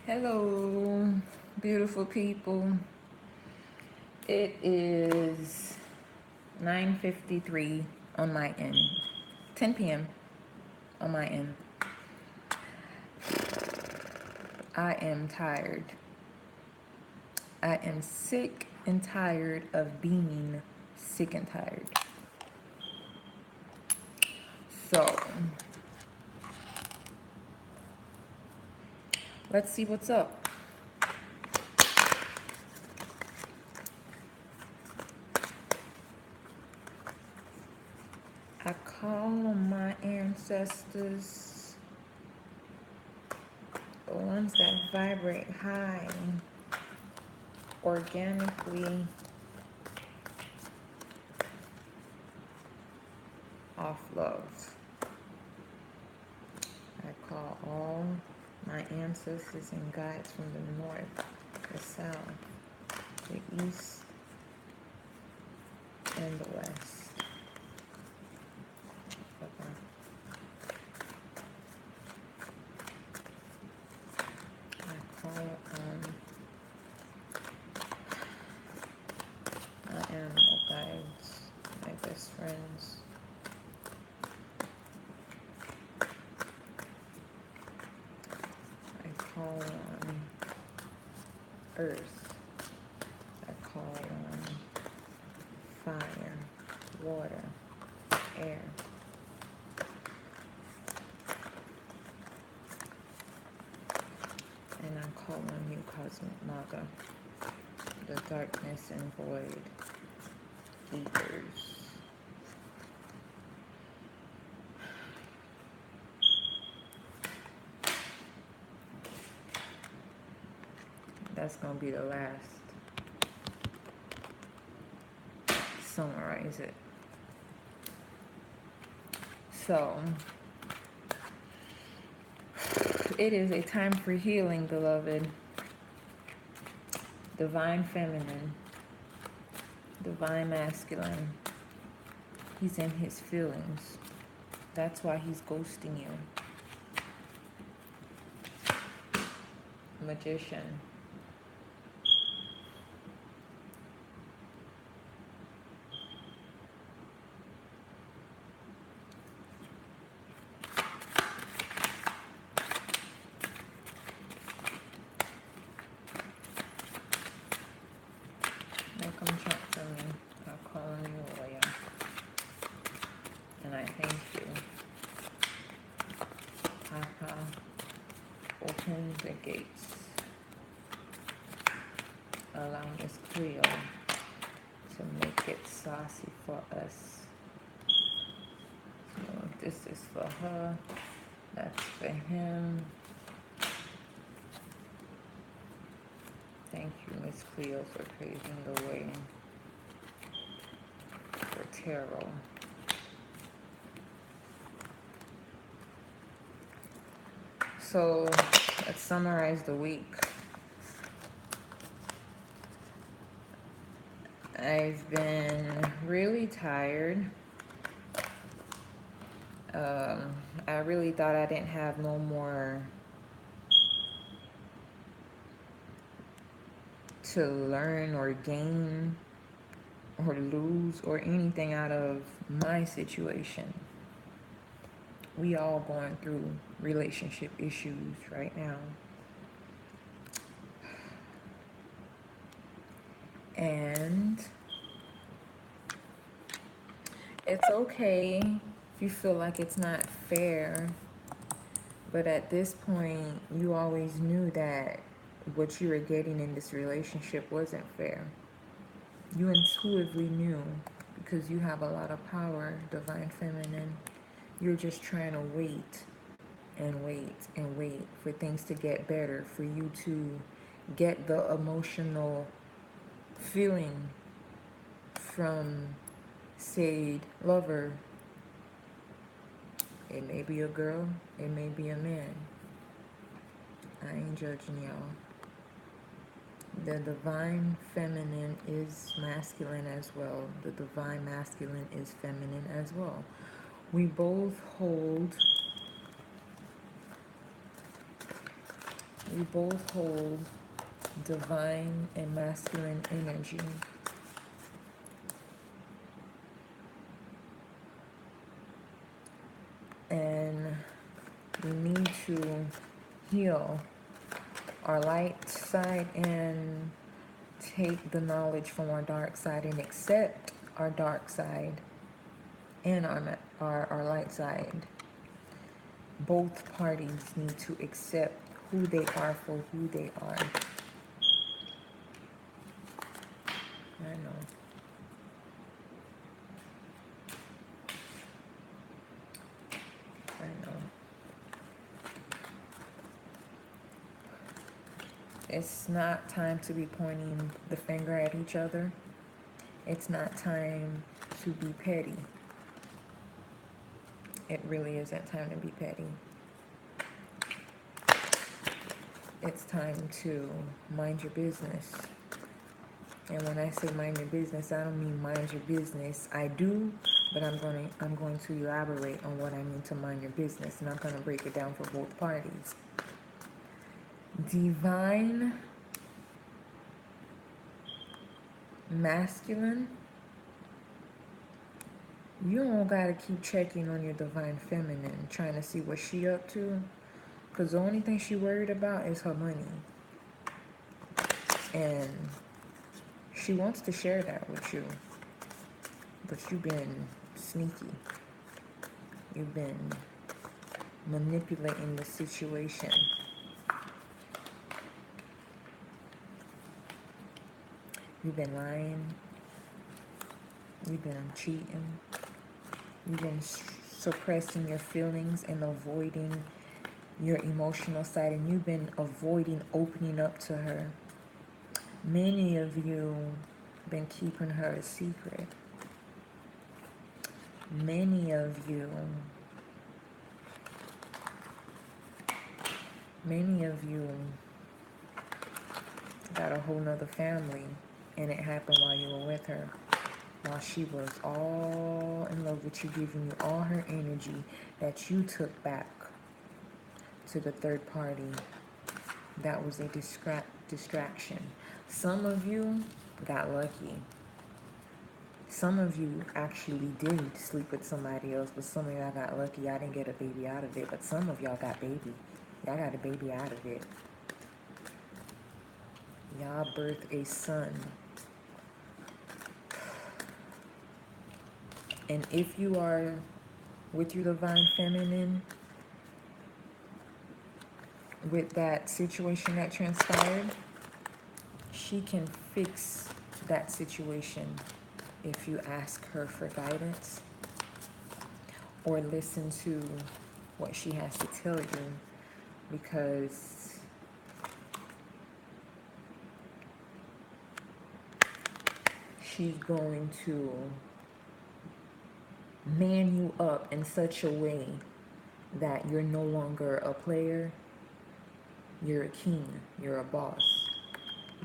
Hello, beautiful people. It is 9:53 on my end. 10 p.m. on my end. I am tired. I am sick and tired of being sick and tired. So, let's see what's up. I call on my ancestors, the ones that vibrate high, organically off love. I call all my ancestors and guides from the north, the south, the east, and the west. Okay. I call on my animal guides, my best friends. I call on earth. I call on fire, water, air. And I call on you, Cosmic Mother, the darkness and void keepers. That's going to be the last. Summarize it. So, it is a time for healing, beloved. Divine feminine, divine masculine. He's in his feelings. That's why he's ghosting you. Magician. Don't come chat for me. I'll call on you, Oya. And I thank you. Papa, open the gates. Allow Miss Cleo to make it saucy for us. So this is for her. That's for him. Thank you, Miss Cleo, for paving the way for tarot. So let's summarize the week. I've been really tired. I really thought I didn't have no more to learn or gain or lose or anything out of my situation. We all going through relationship issues right now. And it's okay if you feel like it's not fair, but at this point, you always knew that what you were getting in this relationship wasn't fair. You intuitively knew because you have a lot of power, divine feminine. You're just trying to wait and wait and wait for things to get better, for you to get the emotional feeling from said lover. It may be a girl, it may be a man. I ain't judging y'all. The divine feminine is masculine as well. The divine masculine is feminine as well. We both hold You both hold divine and masculine energy. And we need to heal our light side and take the knowledge from our dark side and accept our dark side and our light side. Both parties need to accept who they are for who they are. I know. I know. It's not time to be pointing the finger at each other. It's not time to be petty. It really isn't time to be petty. It's time to mind your business. And when I say mind your business, I don't mean mind your business. I do, but I'm going to elaborate on what I mean to mind your business, and I'm going to break it down for both parties. Divine masculine, you don't gotta keep checking on your divine feminine, trying to see what she up to, because the only thing she worried about is her money. And she wants to share that with you, but you've been sneaky. You've been manipulating the situation. You've been lying. You've been cheating. You've been suppressing your feelings and avoiding your emotional side, and you've been avoiding opening up to her. Many of you been keeping her a secret. Many of you got a whole nother family, and it happened while you were with her, while she was all in love with you, giving you all her energy that you took back to the third party. That was a distraction. Some of you got lucky. Some of you actually did sleep with somebody else, but some of y'all got lucky. Y'all didn't get a baby out of it, but some of y'all got baby. Y'all got a baby out of it. Y'all birthed a son. And if you are with your divine feminine, with that situation that transpired, she can fix that situation if you ask her for guidance or listen to what she has to tell you, because she's going to man you up in such a way that you're no longer a player, you're a king, you're a boss.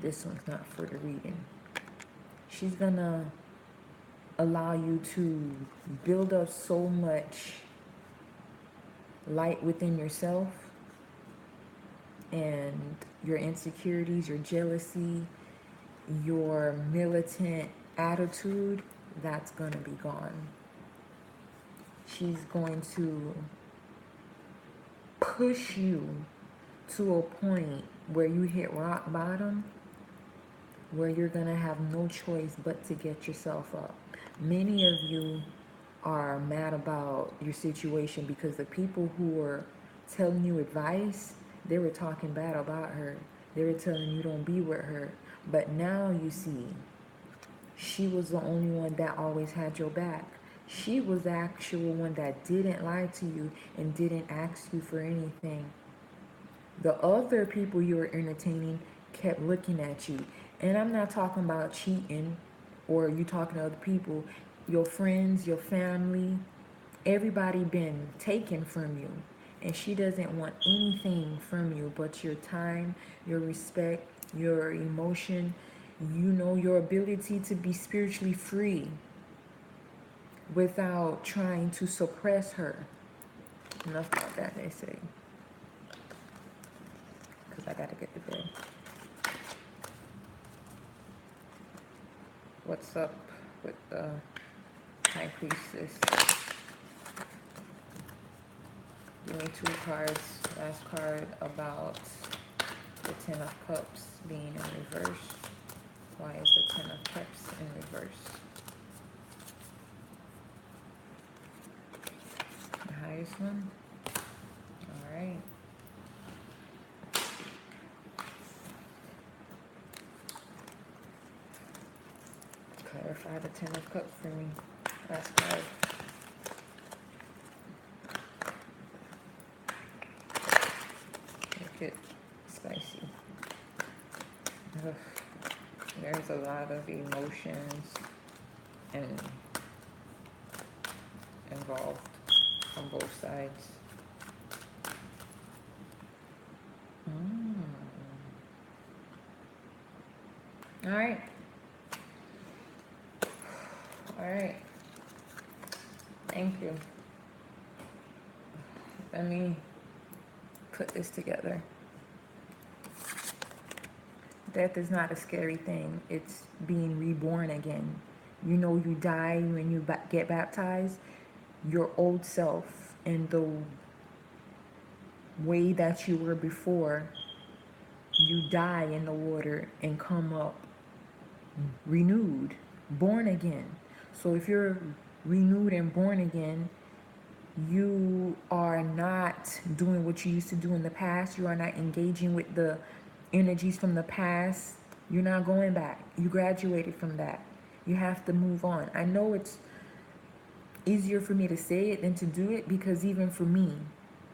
This one's not for the reading. She's gonna allow you to build up so much light within yourself, and your insecurities, your jealousy, your militant attitude, that's gonna be gone. She's going to push you to a point where you hit rock bottom, where you're going to have no choice but to get yourself up. Many of you are mad about your situation because the people who were telling you advice, they were talking bad about her. They were telling you don't be with her. But now you see, she was the only one that always had your back. She was the actual one that didn't lie to you and didn't ask you for anything. The other people you were entertaining kept looking at you. And I'm not talking about cheating or you talking to other people. Your friends, your family, everybody been taken from you. And she doesn't want anything from you but your time, your respect, your emotion, your ability to be spiritually free without trying to suppress her. Enough about that, they say. Because I what's up with the High Priestess. Give me 2 cards. Last card about the Ten of Cups being in reverse. Why is the Ten of Cups in reverse? The highest one? Alright. Clarify the Ten of Cups for me. Last card. Make it spicy. Ugh. There's a lot of emotions and involved on both sides. All right. All right. Thank you. Let me put this together. Death is not a scary thing. It's being reborn again. You know, you die when you get baptized. Your old self and the way that you were before, you die in the water and come up renewed, born again. So if you're renewed and born again, you are not doing what you used to do in the past. You are not engaging with the energies from the past. You're not going back. You graduated from that. You have to move on. I know it's easier for me to say it than to do it, because even for me,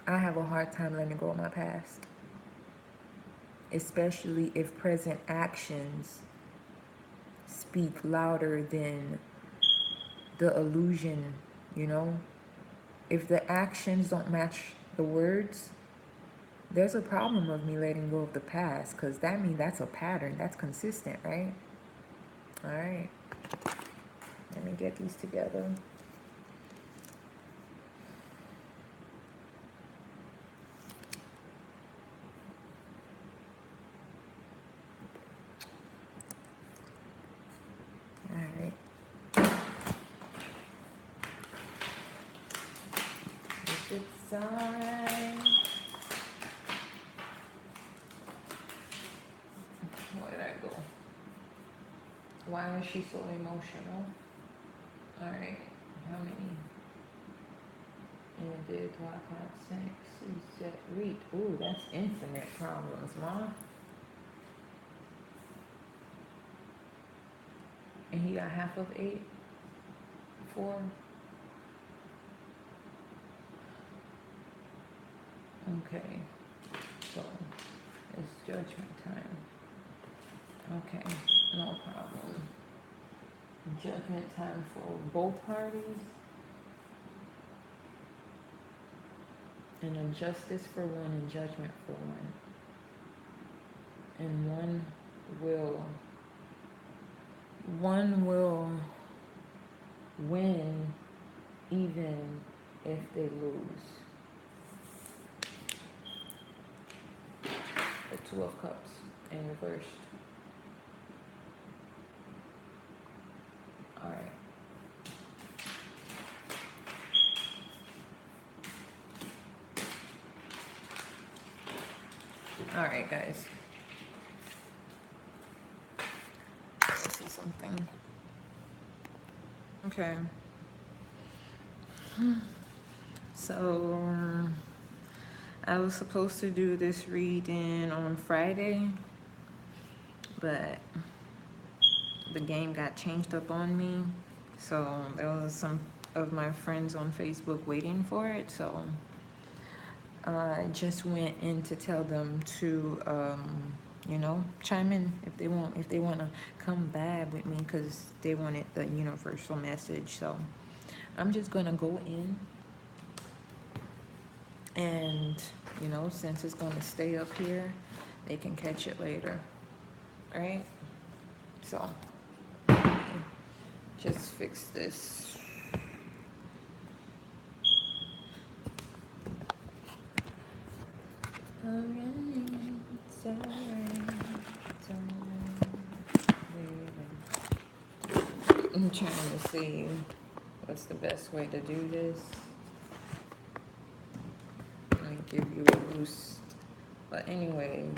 I have a hard time letting go of my past, especially if present actions speak louder than the illusion, you know? If the actions don't match the words, there's a problem of me letting go of the past, because that means that's a pattern. That's consistent, right? All right. Let me get these together. All right. It's all right. Where did I go? Why is she so emotional? All right. How many? And did 5, 6, 7, read. Ooh, that's infinite problems, Mom. And he got half of 8, 4. Okay. So it's judgment time. Okay, no problem. Judgment time for both parties. And a justice for one and judgment for one. And one will win even if they lose. The 2 of Cups in reverse. All right. All right, guys. Let's see something. Okay. So I was supposed to do this reading on Friday, but the game got changed up on me. So there was some of my friends on Facebook waiting for it. So I just went in to tell them to, you know, chime in if they want to come vibe with me, because they wanted the universal message. So I'm just gonna go in, and you know, since it's gonna stay up here, they can catch it later. All right? So just fix this. All right, it's all right, it's all right, baby. trying to see what's the best way to do this. Let me give you a boost. But anyways.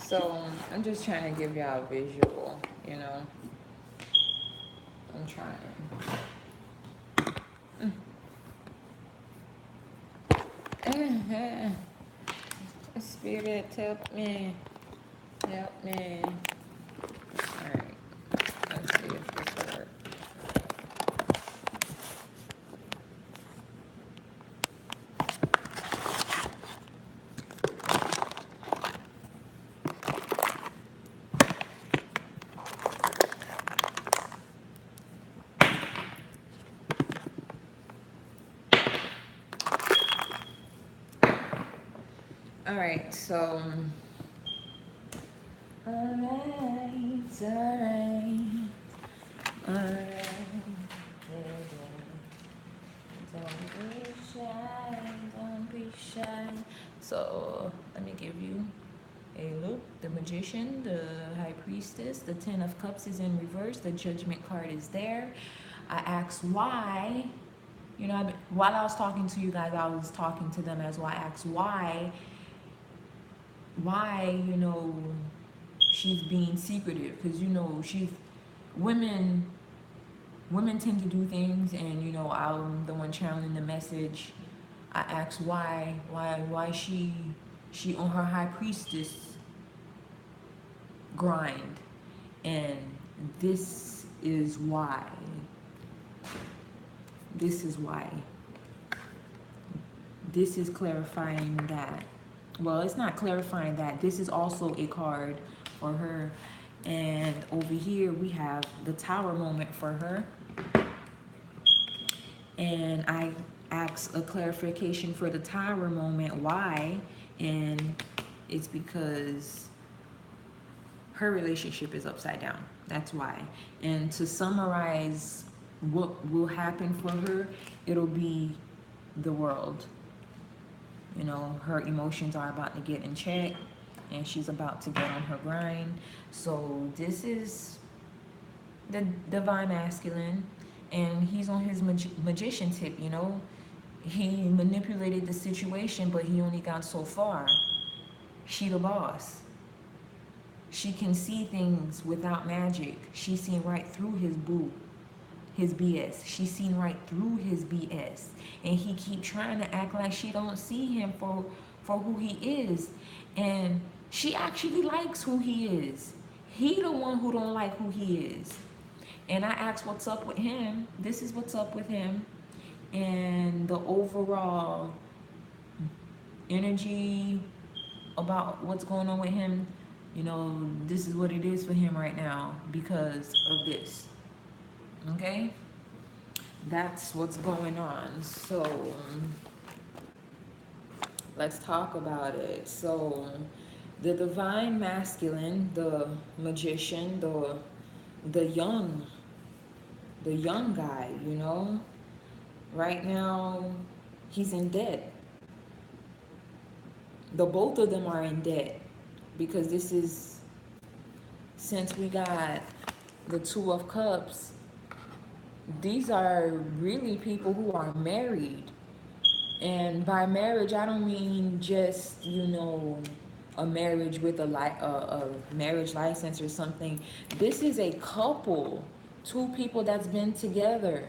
So I'm just trying to give y'all a visual, you know. I'm trying. Spirit, help me. Help me. Alright. Let's see if this works. Alright, so alright. Don't be shy. So let me give you Alot, the Magician, the High Priestess, the Ten of Cups is in reverse, the Judgment card is there. I asked why, you know, while I was talking to you guys, I was talking to them as well. I asked why, you know, she's being secretive, because, you know, women tend to do things, and, you know, I'm the one channeling the message. I asked why she on her High Priestess grind, and this is why. This is clarifying that. Well, it's not clarifying that. This is also a card for her. And over here we have the Tower moment for her. And I asked a clarification for the Tower moment. Why? And it's because her relationship is upside down. That's why. And to summarize what will happen for her, it'll be the world. You know, her emotions are about to get in check, and she's about to get on her grind. So this is the divine masculine, and he's on his magician tip, you know. He manipulated the situation, but he only got so far. She the boss. She can see things without magic. She's seen right through his BS. She's seen right through his BS. And he keep trying to act like she don't see him for who he is. And she actually likes who he is. He the one who don't like who he is. And I asked what's up with him. This is what's up with him. And the overall energy about what's going on with him, you know, this is what it is for him right now because of this. Okay? That's what's going on. So let's talk about it. So the divine masculine, the magician, the young guy, you know, right now he's in debt. The both of them are in debt because this is, since we got the Two of Cups, these are really people who are married. And by marriage, I don't mean just, you know, a marriage with a marriage license or something. This is a couple, two people that's been together,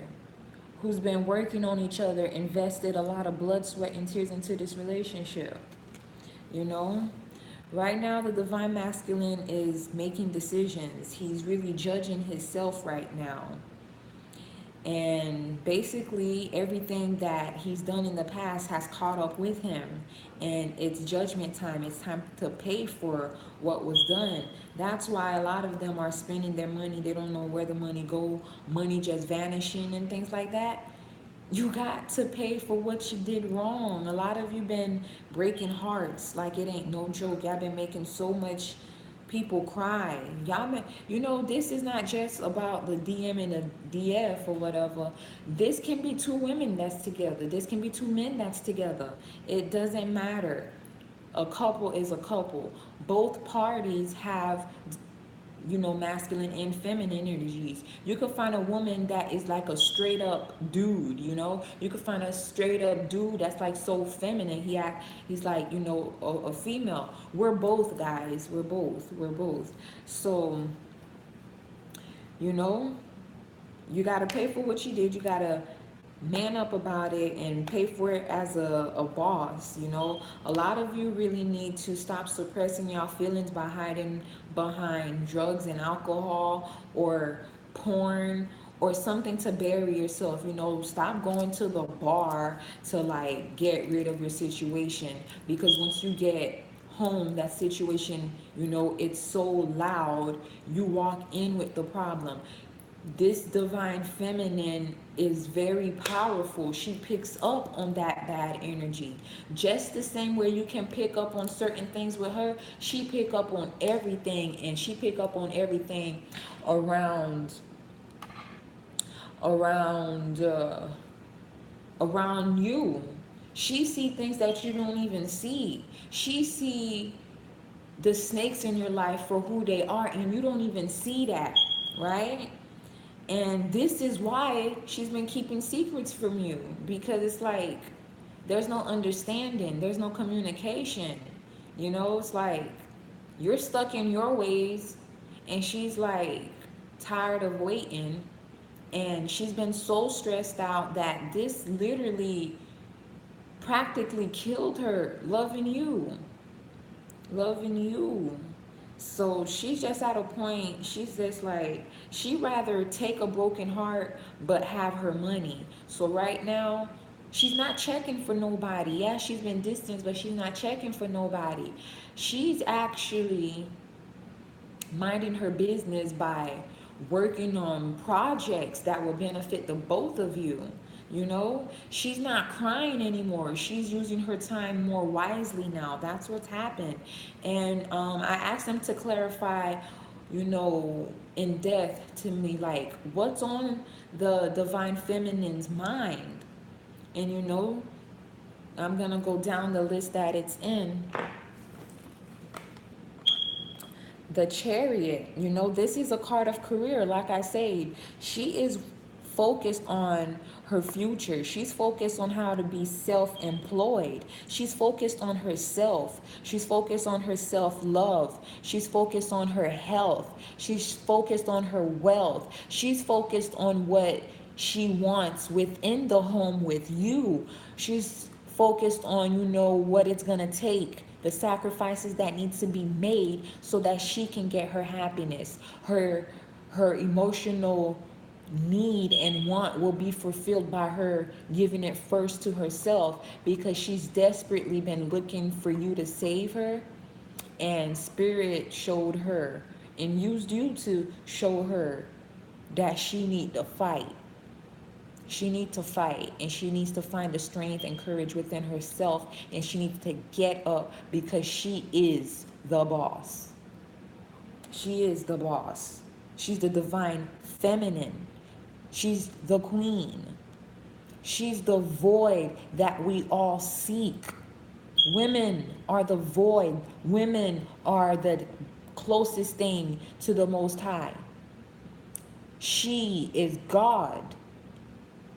who's been working on each other, invested a lot of blood, sweat, and tears into this relationship. You know? Right now, the divine masculine is making decisions. He's really judging himself right now. And basically, everything that he's done in the past has caught up with him. And it's judgment time. It's time to pay for what was done. That's why a lot of them are spending their money. They don't know where the money go. Money just vanishing and things like that. You got to pay for what you did wrong. A lot of you been breaking hearts like it ain't no joke. Y'all been making so much people cry. You know, this is not just about the DM and the DF or whatever. This can be two women that's together. This can be two men that's together. It doesn't matter. A couple is a couple. Both parties have, you know, masculine and feminine energies. You could find a woman that is like a straight up dude, you know. You could find a straight up dude that's like so feminine. He's like, you know, a female. We're both, guys. We're both. So, you know, you gotta pay for what you did. You gotta man up about it and pay for it as a boss. You know, a lot of you really need to stop suppressing y'all feelings by hiding behind drugs and alcohol or porn or something to bury yourself. You know, stop going to the bar to like get rid of your situation, because once you get home, that situation, you know, it's so loud, you walk in with the problem. This divine feminine is very powerful. She picks up on that bad energy. Just the same way you can pick up on certain things with her, she pick up on everything, and she pick up on everything around around uh, around you. She see things that you don't even see. She see the snakes in your life for who they are, and you don't even see that, right? And this is why she's been keeping secrets from you, because it's like there's no understanding, there's no communication. You know, it's like you're stuck in your ways, and she's like tired of waiting. And she's been so stressed out that this literally practically killed her loving you. So she's just at a point, she's just like, she rather take a broken heart but have her money. So right now, she's not checking for nobody. Yeah, she's been distanced, but she's not checking for nobody. She's actually minding her business by working on projects that will benefit the both of you. You know, she's not crying anymore. She's using her time more wisely now. That's what's happened. And I asked them to clarify, you know, in depth to me, like, what's on the divine feminine's mind. And, you know, I'm going to go down the list that it's in. The Chariot, you know, this is a card of career. Like I said, she is focused on her future. She's focused on how to be self-employed. She's focused on herself. She's focused on her self-love. She's focused on her health. She's focused on her wealth. She's focused on what she wants within the home with you. She's focused on, you know, what it's gonna take, the sacrifices that needs to be made so that she can get her happiness. Her emotional need and want will be fulfilled by her giving it first to herself, because she's desperately been looking for you to save her, and spirit showed her and used you to show her that she need to fight. She needs to fight, and she needs to find the strength and courage within herself, and she needs to get up, because she is the boss. She is the boss. She's the divine feminine. She's the queen. She's the void that we all seek. Women are the void. Women are the closest thing to the Most High. She is God.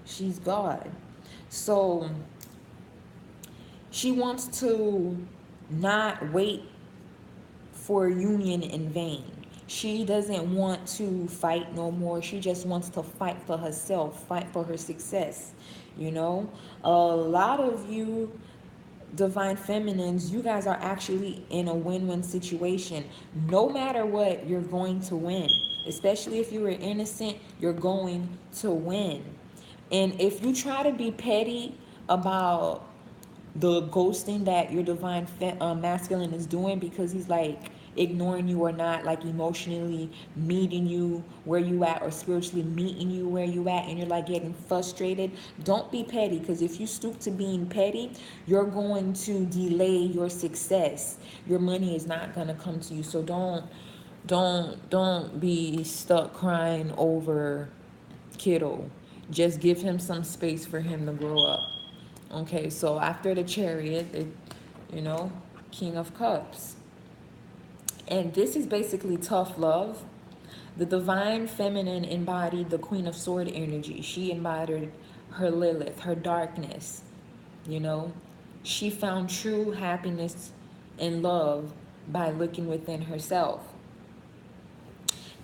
She's God. So she wants to not wait for union in vain. She doesn't want to fight no more. She just wants to fight for herself, fight for her success. You know, a lot of you divine feminines, you guys are actually in a win-win situation. No matter what, you're going to win. Especially if you were innocent, you're going to win. And if you try to be petty about the ghosting that your divine masculine is doing, because he's like ignoring you or not like emotionally meeting you where you at, or spiritually meeting you where you at, and you're like getting frustrated, don't be petty, because if you stoop to being petty, you're going to delay your success. Your money is not going to come to you. So Don't be stuck crying over kiddo. Just give him some space for him to grow up. Okay, so after the Chariot, you know, King of Cups. And this is basically tough love. The divine feminine embodied the Queen of Sword energy. She embodied her Lilith, her darkness, you know. She found true happiness and love by looking within herself.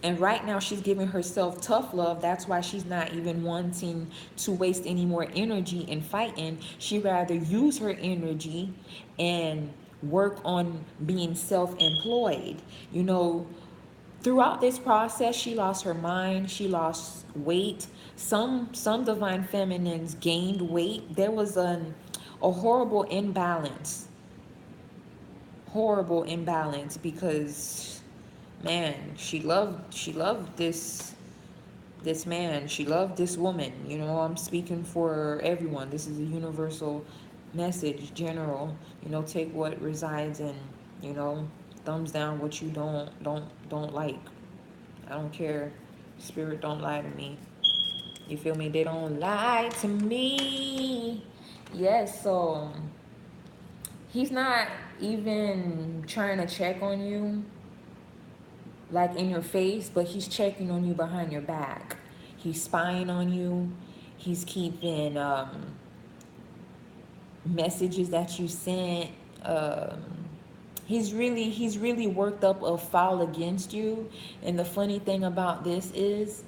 And right now she's giving herself tough love. That's why she's not even wanting to waste any more energy in fighting. She rather use her energy and work on being self-employed. You know, throughout this process, she lost her mind, she lost weight. Some divine feminines gained weight. There was a horrible imbalance because, man, she loved this man, she loved this woman. You know, I'm speaking for everyone. This is a universal message, general. You know, take what resides in, you know, thumbs down what you don't like. I don't care. Spirit don't lie to me. You feel me? They don't lie to me. Yes, so he's not even trying to check on you like in your face, but he's checking on you behind your back. He's spying on you. He's keeping messages that you sent. He's really worked up a file against you. And the funny thing about this is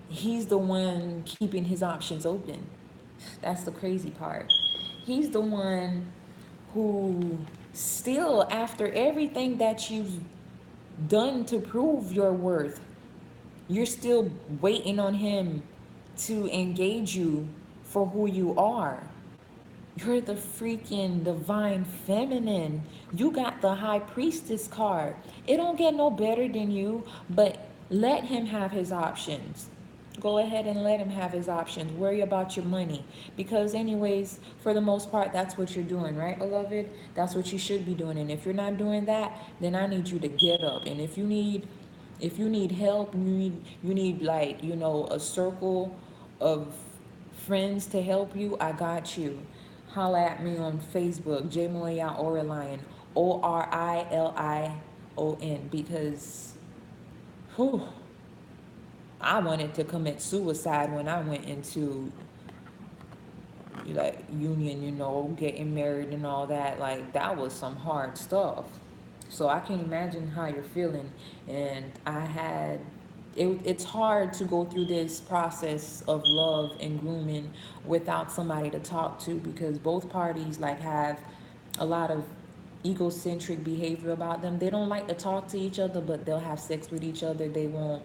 he's the one keeping his options open. That's the crazy part. He's the one who still, after everything that you've done to prove your worth, you're still waiting on him to engage you for who you are. You're the freaking divine feminine. You got the high priestess card. It don't get no better than you, but let him have his options. Go ahead and let him have his options. Worry about your money. Because anyways, for the most part, that's what you're doing, right, beloved? That's what you should be doing. And if you're not doing that, then I need you to get up. And if you need help, you need like, you know, a circle of friends to help you, I got you. Holla at me on Facebook, J Moya Orilion, Orilion, because whew, I wanted to commit suicide when I went into like union, you know, getting married and all that. Like that was some hard stuff. So I can imagine how you're feeling. And it's hard to go through this process of love and grooming without somebody to talk to, because both parties like have a lot of egocentric behavior about them. They don't like to talk to each other, but they'll have sex with each other. They won't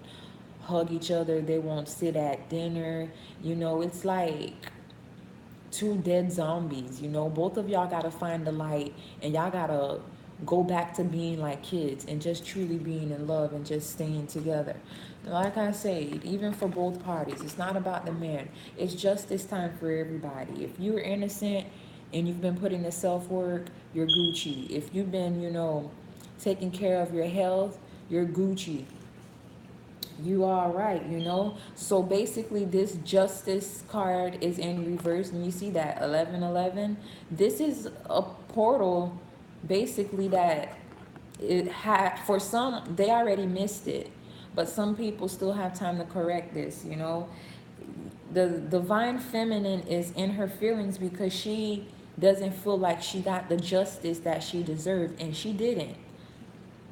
hug each other. They won't sit at dinner. You know, it's like two dead zombies. You know, both of y'all gotta find the light, and y'all gotta go back to being like kids and just truly being in love and just staying together. Like I said, even for both parties, it's not about the man. It's just this time for everybody. If you're innocent and you've been putting the self-work, you're Gucci. If you've been, you know, taking care of your health, you're Gucci. You are right, you know. So basically this justice card is in reverse, and you see that 1111. This is a portal basically that it had, for some they already missed it, but some people still have time to correct this, you know. The divine feminine is in her feelings because she doesn't feel like she got the justice that she deserved, and she didn't.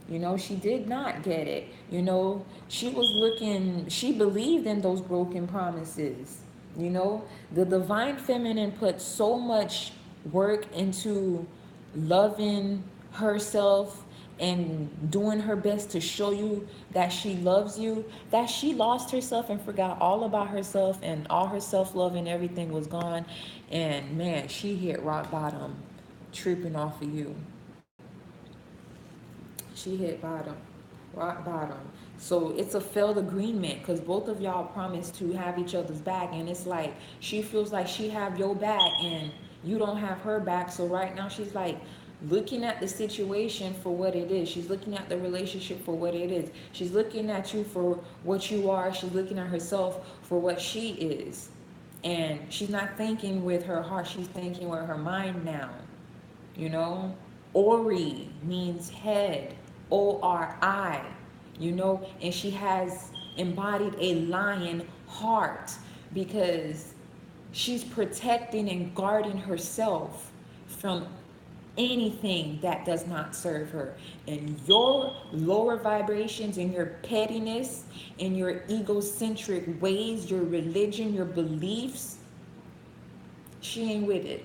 You know, she did not get it. You know, she believed in those broken promises. You know, the divine feminine put so much work into loving herself and doing her best to show you that she loves you, that she lost herself and forgot all about herself, and all her self-love and everything was gone. And man, she hit rock bottom tripping off of you. She hit bottom, rock bottom. So it's a failed agreement because both of y'all promised to have each other's back, and it's like she feels like she have your back and you don't have her back. So right now she's like, looking at the situation for what it is. She's looking at the relationship for what it is. She's looking at you for what you are. She's looking at herself for what she is. And she's not thinking with her heart. She's thinking with her mind now. You know? Ori means head. O-R-I. You know? And she has embodied a lion heart because she's protecting and guarding herself from anything that does not serve her. And your lower vibrations and your pettiness and your egocentric ways, your religion, your beliefs, she ain't with it.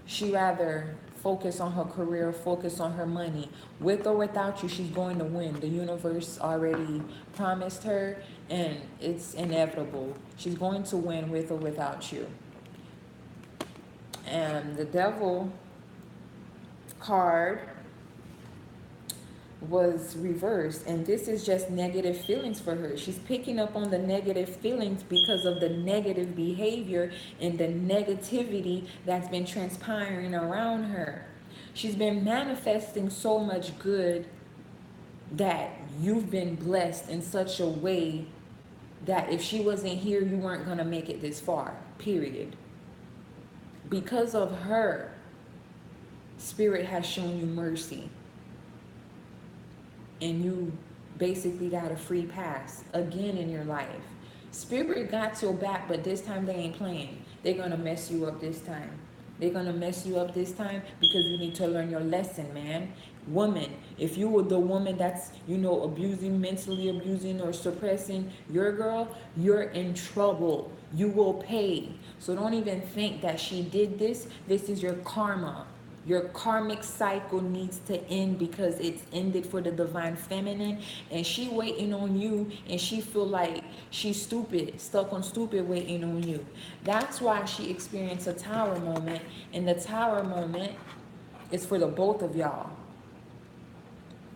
She rather focus on her career, focus on her money. With or without you, she's going to win. The universe already promised her, and it's inevitable. She's going to win with or without you. And the devil card was reversed, and this is just negative feelings for her. She's picking up on the negative feelings because of the negative behavior and the negativity that's been transpiring around her. She's been manifesting so much good that you've been blessed in such a way that if she wasn't here, you weren't going to make it this far, period. Because of her, Spirit has shown you mercy. And you basically got a free pass again in your life. Spirit got your back, but this time they ain't playing. They're going to mess you up this time. They're going to mess you up this time because you need to learn your lesson, man. Woman, if you were the woman that's, you know, abusing, mentally abusing or suppressing your girl, you're in trouble. You will pay. So don't even think that she did this. This is your karma. Your karmic cycle needs to end because it's ended for the divine feminine, and she waiting on you, and she feel like she's stupid, stuck on stupid waiting on you. That's why she experienced a tower moment, and the tower moment is for the both of y'all.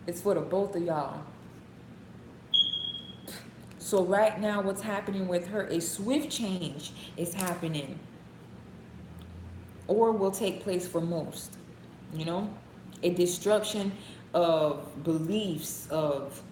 It's for the both of y'all. So right now what's happening with her, a swift change is happening, or will take place for most. You know, a disruption of beliefs, of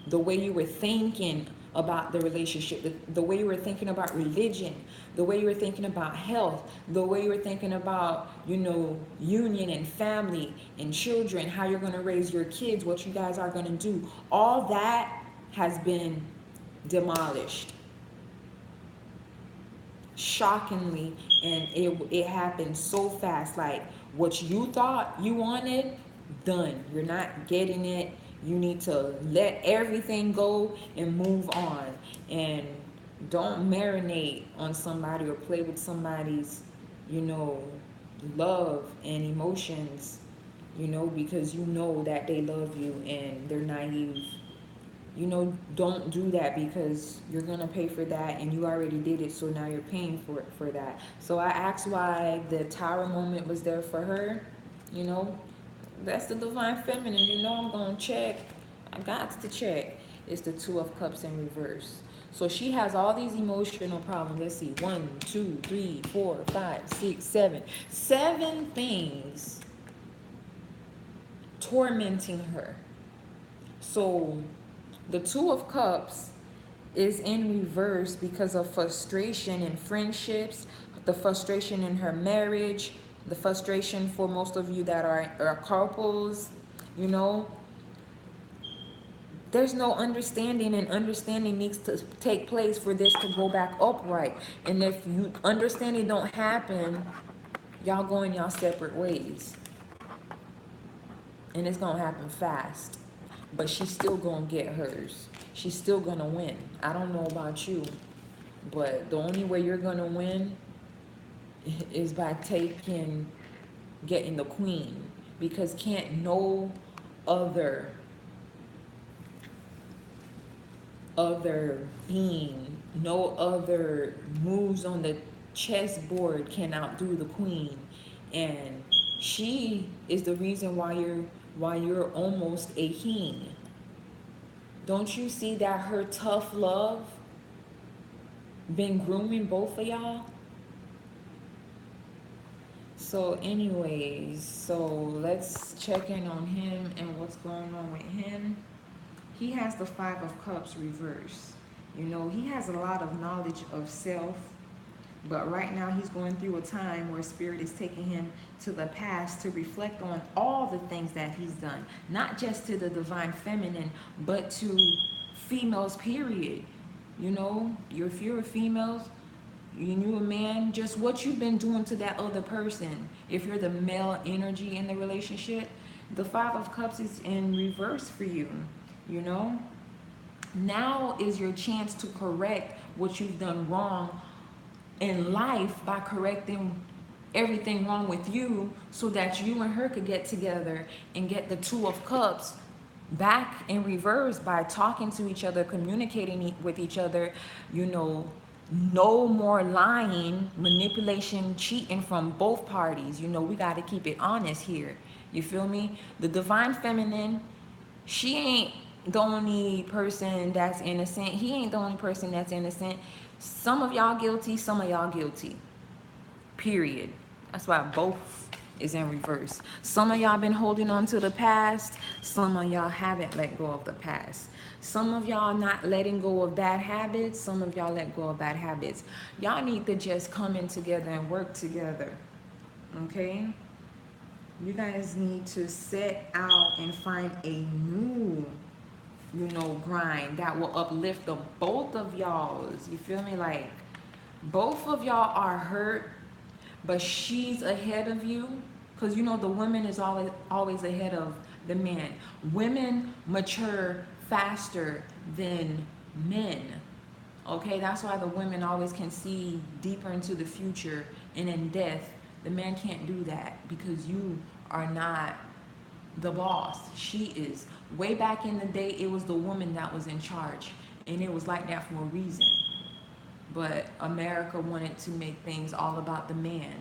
the way you were thinking about the relationship, the way you were thinking about religion, the way you were thinking about health, the way you were thinking about, you know, union and family and children, how you're going to raise your kids, what you guys are going to do. All that has been demolished. Shockingly, and it happened so fast. Like, what you thought you wanted, done. You're not getting it. You need to let everything go and move on. And don't marinate on somebody or play with somebody's, you know, love and emotions, you know, because you know that they love you and they're naive. You know, don't do that because you're going to pay for that and you already did it, so now you're paying for that. So I asked why the tower moment was there for her. You know, that's the divine feminine. You know, I'm going to check. I got to check. It's the Two of Cups in reverse. So she has all these emotional problems. Let's see. 1, 2, 3, 4, 5, 6, 7. 7 things tormenting her. So the Two of Cups is in reverse because of frustration in friendships, the frustration in her marriage, the frustration for most of you that are couples, you know. There's no understanding, and understanding needs to take place for this to go back upright. And if you understanding don't happen, y'all going y'all separate ways. And it's going to happen fast. But she's still going to get hers. She's still going to win. I don't know about you, but the only way you're going to win is by getting the queen. Because can't no other being, no other moves on the chessboard can outdo the queen. And she is the reason why you're almost a king. Don't you see that her tough love been grooming both of y'all? So anyways, so let's check in on him and what's going on with him. He has the Five of Cups reversed. You know, he has a lot of knowledge of self, but right now he's going through a time where Spirit is taking him to the past to reflect on all the things that he's done. Not just to the divine feminine, but to females, period. You know, if you're a female, you knew a man, just what you've been doing to that other person. If you're the male energy in the relationship, the Five of Cups is in reverse for you, you know? Now is your chance to correct what you've done wrong in life by correcting everything wrong with you so that you and her could get together and get the Two of Cups back in reverse by talking to each other, communicating with each other, you know, no more lying, manipulation, cheating from both parties. You know, we got to keep it honest here. You feel me? The divine feminine, she ain't the only person that's innocent. He ain't the only person that's innocent. Some of y'all guilty, some of y'all guilty. Period. That's why both is in reverse. Some of y'all been holding on to the past. Some of y'all haven't let go of the past. Some of y'all not letting go of bad habits. Some of y'all let go of bad habits. Y'all need to just come in together and work together. Okay? You guys need to set out and find a new, you know, grind that will uplift the both of y'all's. You feel me? Like, both of y'all are hurt, but she's ahead of you, because you know the woman is always ahead of the man. Women mature faster than men. Okay, that's why the women always can see deeper into the future and in death. The man can't do that because you are not the boss. She is. Way back in the day, it was the woman that was in charge, and it was like that for a reason. But America wanted to make things all about the man.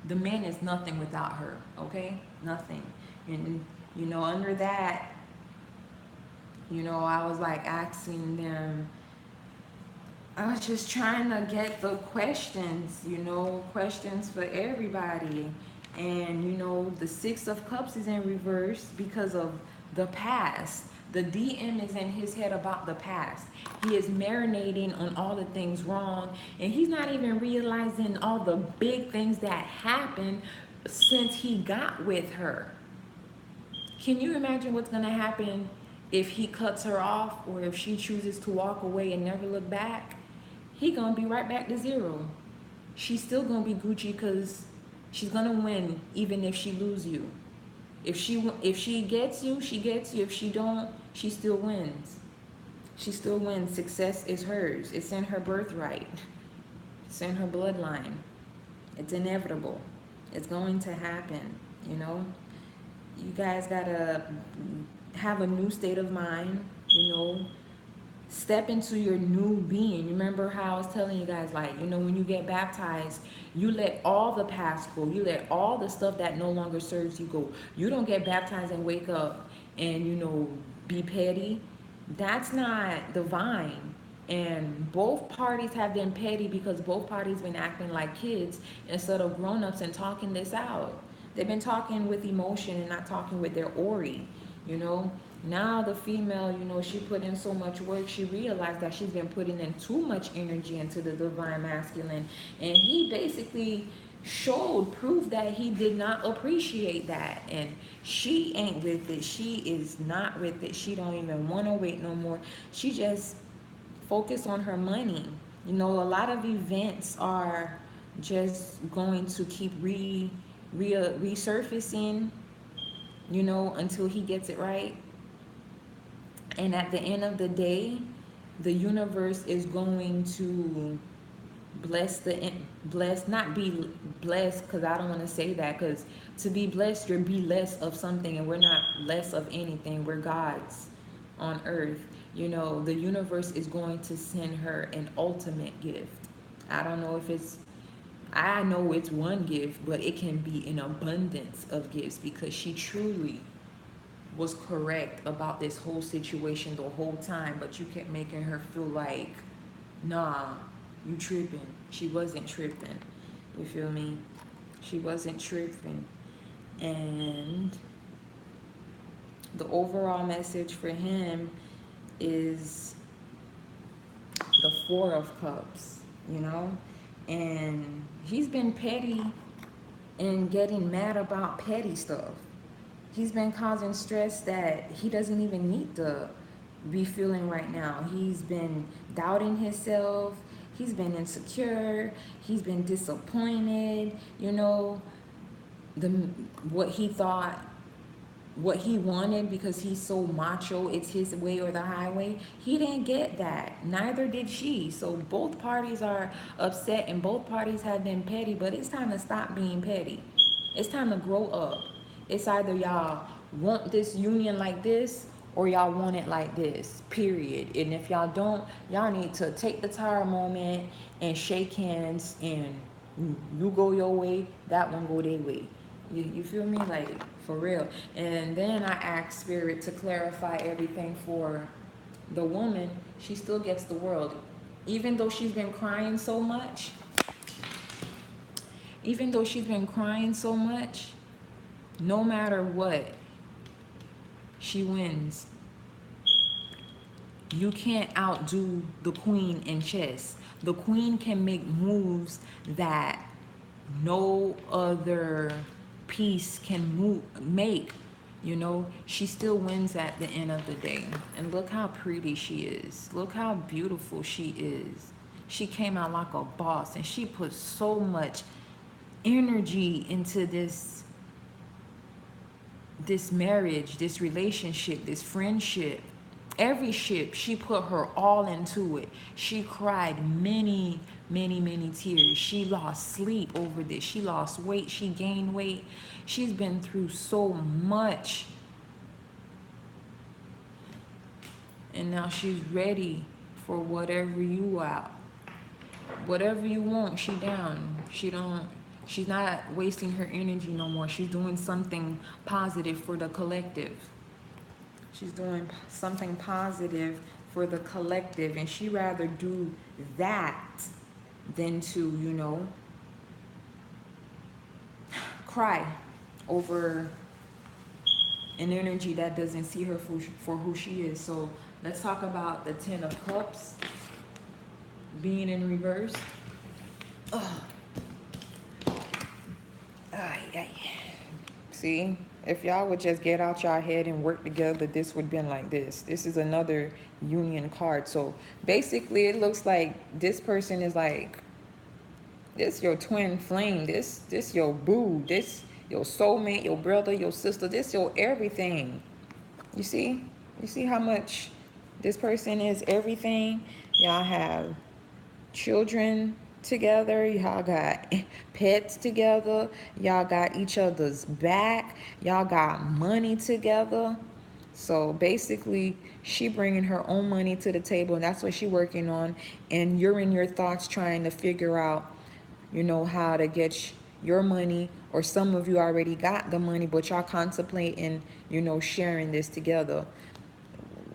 The man is nothing without her, okay? Nothing. And, you know, under that, you know, I was like asking them, I was just trying to get the questions, you know, questions for everybody. And, you know, the Six of Cups is in reverse because of the past. The DM is in his head about the past. He is marinating on all the things wrong, and he's not even realizing all the big things that happened since he got with her. Can you imagine what's going to happen if he cuts her off, or if she chooses to walk away and never look back? He going to be right back to zero. She's still going to be Gucci because she's going to win even if she lose you. If she gets you, she gets you. If she don't, she still wins. She still wins. Success is hers. It's in her birthright. It's in her bloodline. It's inevitable. It's going to happen, you know? You guys gotta have a new state of mind, you know? Step into your new being. Remember how I was telling you guys, like, you know, when you get baptized, you let all the past go. You let all the stuff that no longer serves you go. You don't get baptized and wake up and, you know, be petty. That's not divine. And both parties have been petty because both parties been acting like kids instead of grown-ups and talking this out. They've been talking with emotion and not talking with their ori, you know? Now the female, you know, she put in so much work, she realized that she's been putting in too much energy into the divine masculine. And he basically proved that he did not appreciate that. And she ain't with it. She is not with it. She don't even want to wait no more. She just focused on her money. You know, a lot of events are just going to keep resurfacing, you know, until he gets it right. And at the end of the day, the universe is going to not be blessed, because I don't want to say that, because to be blessed, you're be less of something, and we're not less of anything. We're gods on earth. You know, the universe is going to send her an ultimate gift. I don't know if I know it's one gift, but it can be an abundance of gifts, because she truly was correct about this whole situation the whole time, but you kept making her feel like, nah, you tripping. She wasn't tripping. You feel me? She wasn't tripping. And the overall message for him is the Four of Cups, you know? And he's been petty and getting mad about petty stuff. He's been causing stress that he doesn't even need to be feeling right now. He's been doubting himself. He's been insecure. He's been disappointed. You know, the what he thought, what he wanted, because he's so macho, it's his way or the highway. He didn't get that. Neither did she. So both parties are upset and both parties have been petty, but it's time to stop being petty. It's time to grow up. It's either y'all want this union like this or y'all want it like this, period. And if y'all don't, y'all need to take the tower moment and shake hands, and you go your way, that one go their way. You feel me? Like, for real. And then I asked Spirit to clarify everything for the woman. She still gets the world. Even though she's been crying so much, even though she's been crying so much, no matter what, she wins. You can't outdo the queen in chess. The queen can make moves that no other piece can make. You know, she still wins at the end of the day. And look how pretty she is. Look how beautiful she is. She came out like a boss, and she put so much energy into this marriage, this relationship, this friendship. Every ship, she put her all into it. She cried many, many, many tears. She lost sleep over this. She lost weight. She gained weight. She's been through so much. And now she's ready for whatever you out. Whatever you want, she down. She's not wasting her energy no more. She's doing something positive for the collective. She's doing something positive for the collective, and she rather do that than to, you know, cry over an energy that doesn't see her for who she is. So let's talk about the Ten of Cups being in reverse. Oh. See, if y'all would just get out y'all head and work together, this would have been like this. This is another union card. So basically it looks like this person is like, this your twin flame, this your boo, this your soulmate, your brother, your sister, this your everything. You see how much this person is everything. Y'all have children together, y'all got pets together, y'all got each other's back, y'all got money together. So basically she bringing her own money to the table, and that's what she working on, and you're in your thoughts trying to figure out, you know, how to get your money, or some of you already got the money, but y'all contemplating, you know, sharing this together.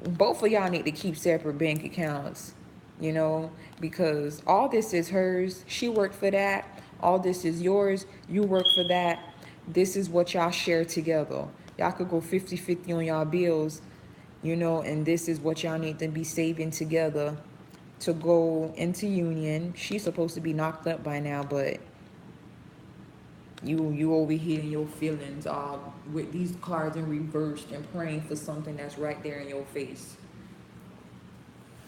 Both of y'all need to keep separate bank accounts, you know, because all this is hers. She worked for that. All this is yours. You work for that. This is what y'all share together. Y'all could go 50-50 on y'all bills, you know, and this is what y'all need to be saving together to go into union. She's supposed to be knocked up by now, but you over here in your feelings, with these cards in reverse and praying for something that's right there in your face.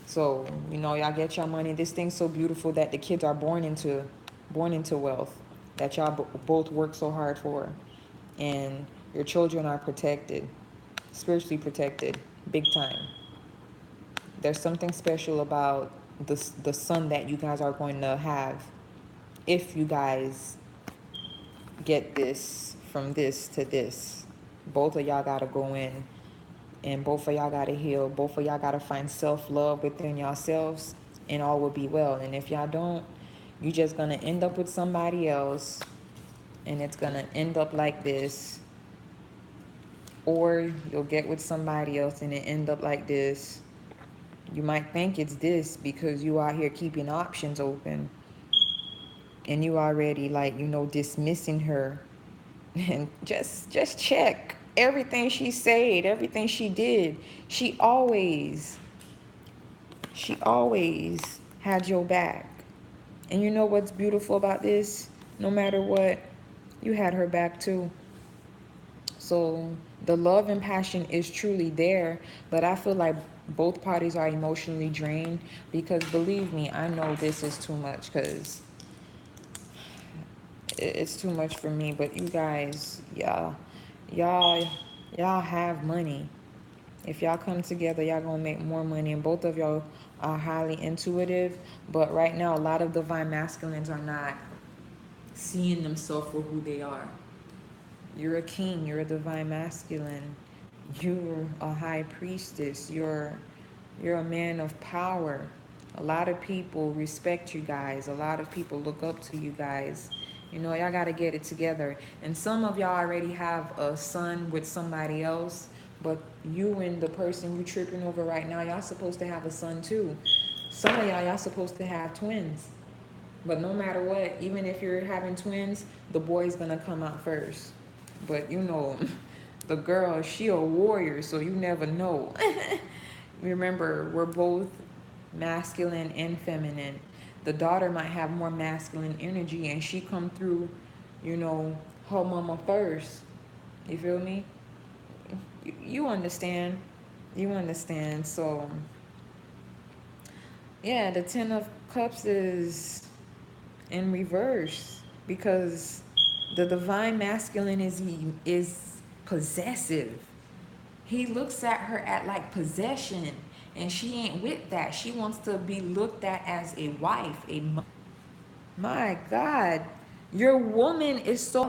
So, you know, y'all get your money. This thing's so beautiful that the kids are born into wealth that y'all both work so hard for. And your children are protected, spiritually protected, big time. There's something special about the son that you guys are going to have if you guys get this from this to this. Both of y'all got to go in, and both of y'all got to heal. Both of y'all got to find self-love within yourselves, and all will be well. And if y'all don't, you're just going to end up with somebody else, and it's going to end up like this. Or you'll get with somebody else and it end up like this. You might think it's this because you out here keeping options open. and you already like, you know, dismissing her. And just check everything she said, everything she did. She always, she always had your back. And you know what's beautiful about this? No matter what, you had her back too. So the love and passion is truly there, but I feel like both parties are emotionally drained, because believe me, I know this is too much, because it's too much for me. But you guys, y'all, y'all have money. If y'all come together, y'all gonna make more money, and both of y'all are highly intuitive. But right now, a lot of divine masculines are not seeing themselves for who they are. You're a king, you're a divine masculine, you're a high priestess, you're a man of power. A lot of people respect you guys. A lot of people look up to you guys. You know, y'all got to get it together. And some of y'all already have a son with somebody else, but you and the person you tripping over right now, y'all supposed to have a son too. Some of y'all supposed to have twins. But no matter what, even if you're having twins, the boy's gonna come out first. But you know, the girl, she a warrior, so you never know. Remember, we're both masculine and feminine. The daughter might have more masculine energy, and she come through, you know, her mama first. You feel me? You understand. You understand. So, yeah, the Ten of Cups is in reverse, because the divine masculine is possessive. He looks at her at like possession, and she ain't with that. She wants to be looked at as a wife, a mother. My God, your woman is so